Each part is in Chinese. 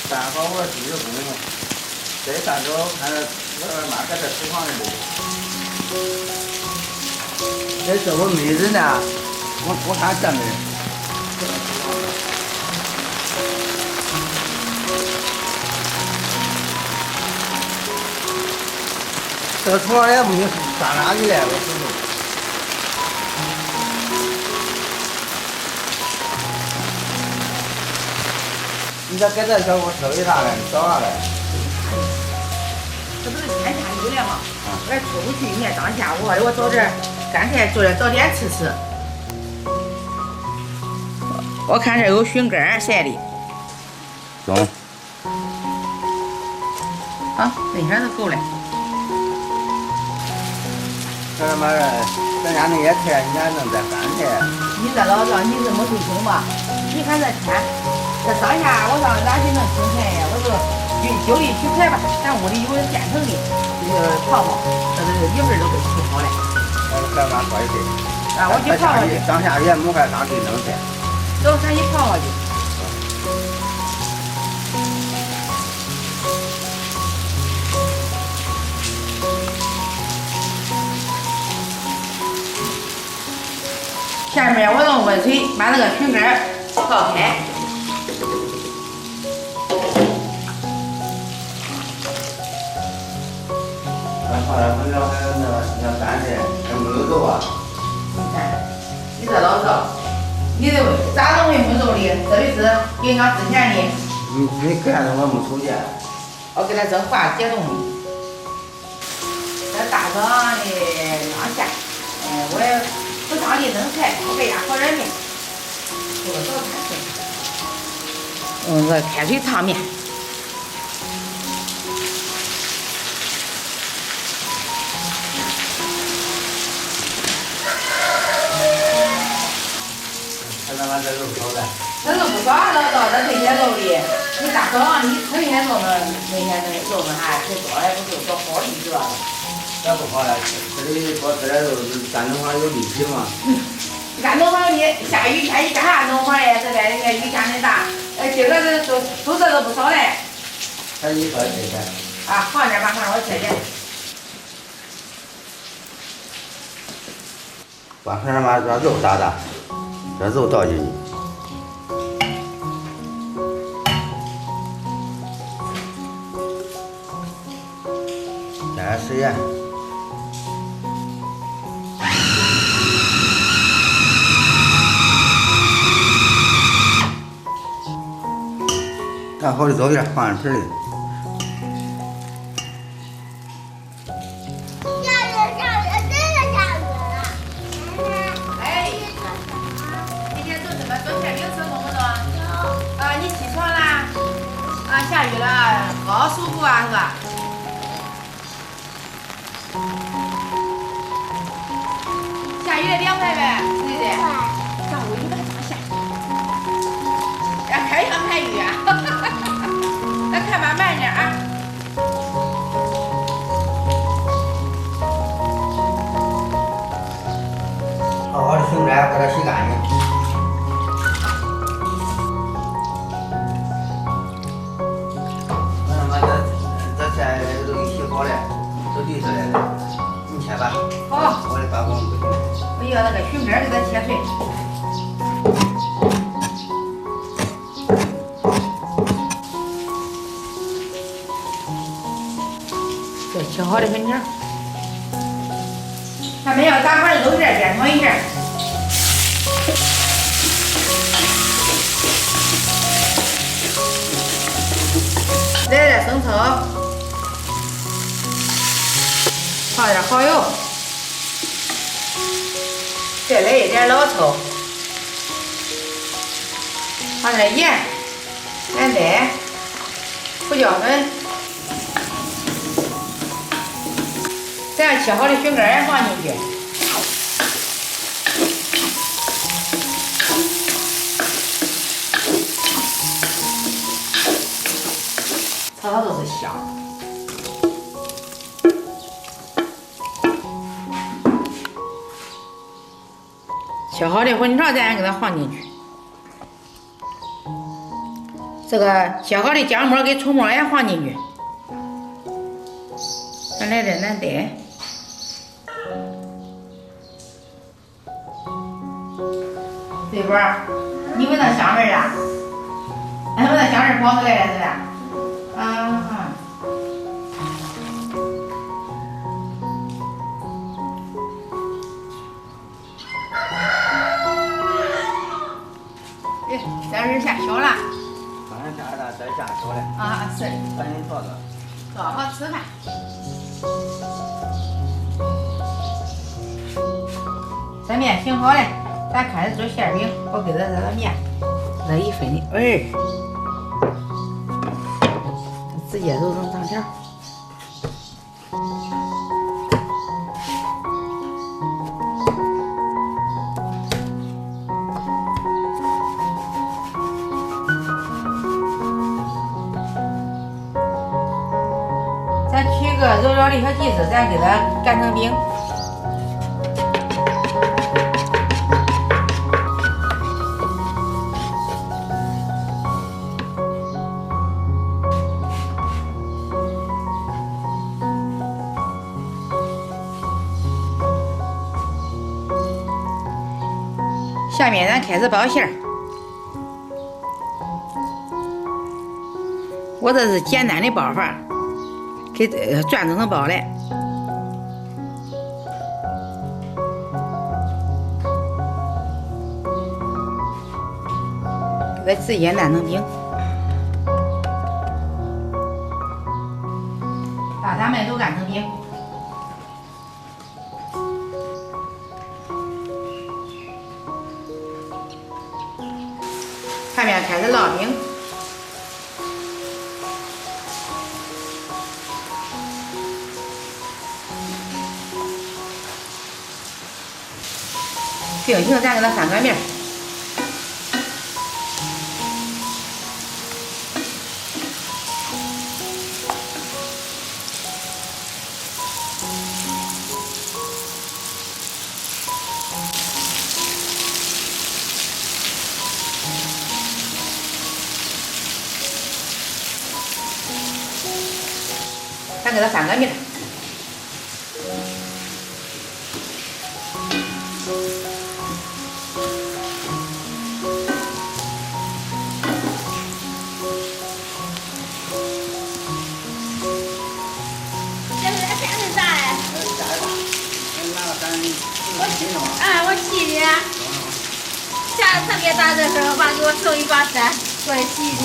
3号我第一个工，这3周看着我妈在这厨房里。这是我妹子呢，我看这没。这个厨房也不行，上哪里来？我师傅。你这给这小屋收一下来，你找下来。这不是天下雨了吗？我也出不去，你看当下午的，我早点干脆做点早点吃。我看这有笋干儿晒的。中。好，这下就够了。这他妈的，咱家那些菜，人家弄在饭菜。你这老赵，你是没睡醒吧？你看这天，这当下我上哪去弄青菜呀？我就就地取材吧。咱屋里有现成的，泡泡，这一会儿都给取好了。干嘛说一句？啊，我去泡泡去。当下也没还刚去弄菜。走，咱去泡泡去。下面我用温水把那个笋干泡开。泡点分钟，还有那饭菜，还没有肉啊。你看，你这老赵，你这咋东西没肉的？这里是银行之前的。你看着我没瞅见。我给他蒸化解冻的。这大早上的刚下，我也不上地弄菜，我给家烤点面，做个早餐吃。用这开水烫面。看他妈这肉少呗。这肉不少，老赵，这些肉的，你大早上你成天弄那些肉弄啥，谁做还不就做好的知道吧？这不好了，这里多吃点肉，干农活有力气嘛。干农活的，下雨天你干啥农活嘞？这边那个雨下那大，今儿个都这都不少嘞。还一块切切。啊，好点吧，看我切切。把他妈把肉打打，这肉倒进去。加点食盐。干好的肉片放上盆里。哎，今天做什么？做馅饼吃中不中？啊，你起床啦？啊，下雨了，好舒服啊，是吧？下雨了凉快呗，对不对？上午你把它放下，开上看雨啊，咱看吧，慢点啊。好好的笋干，把它洗干净。我他妈这菜都洗好了，都绿色来了，你切吧。好，我的把工不行。我要那个笋干给它切碎。这切好的粉条，还没有打好的肉片边炒一下。来点生抽，放点蚝油，再来一点老抽，放点盐、蛋白、胡椒粉，咱要切好的笋干也放进去。炒炒都是香。切好的粉条咱也给它放进去。这个切好的姜末跟葱末也放进去，再来点蓝带。对不？你闻到香味了？闻到香味跑出来了是吧？啊。这是下小了。刚才下的，再下小的。啊，是的。赶紧做做。做好吃饭。这面挺好的，咱开始做馅饼，我给它这个面，这1分2，直接揉成长条。咱取个柔软的小剂子，咱给它擀成饼。下面咱开始包馅儿，我这是简单的包法，给转成包来。给它直接擀成饼，把它们都擀成饼。下面开始烙饼，饼形咱给它翻个面，咱给它翻个面。我洗的，下次特别大的时候吧，给我送一把伞，我也洗的。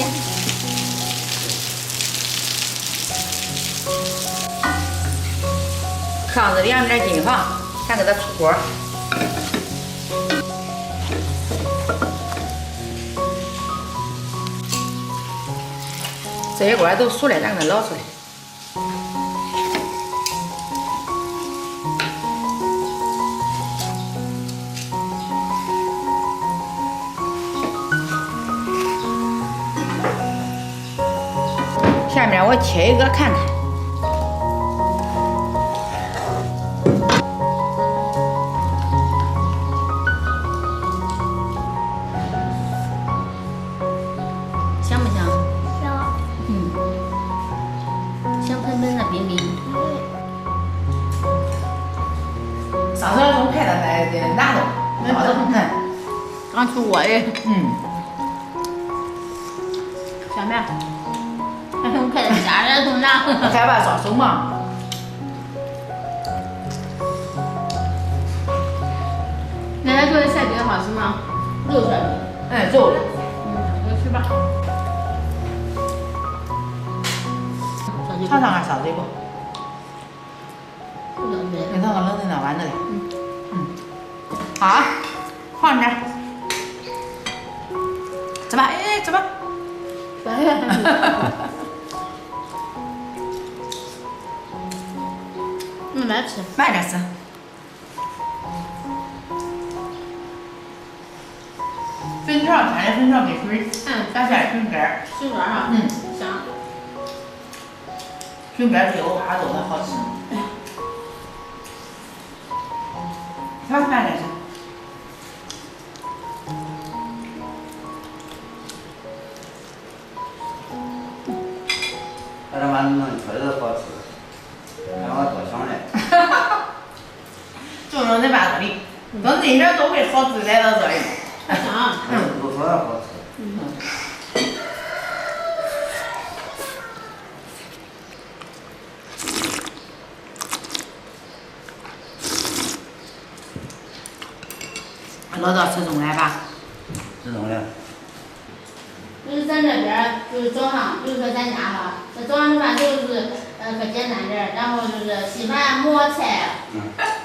炕子2面金黄，咱给它出锅。这一锅都熟了，咱给它捞出来。下面我切一个看看。香不香？香。香喷喷的冰冰。上次从拍的拿走，拿走。刚出锅的。小面。我看着家人都拿。害怕烧手嘛。奶奶做的馅饼好吃吗？肉馅饼。肉的。我吃吧。尝尝烧嘴不？你尝看冷的那豌豆的。好，放这儿。吃吧，吃吧。慢慢吃，慢点吃。粉条看着粉条给水，咱下笋干。笋干啊，香。笋干最后豌豆的好吃。吃吧，慢点吃。他妈弄确实好吃，让我多想嘞。就弄这办子里，到那边都会好吃来到这里。都说好吃。老早吃中来吧。这种的。就是咱这边儿就是早上，比如说咱家哈，这早上吃饭就是可简单点儿，然后就是稀饭馍菜，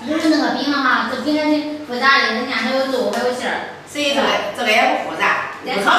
就是那个饼哈，这饼还挺复杂的，人家还有肉还有馅儿。所以这个也不复杂，连炒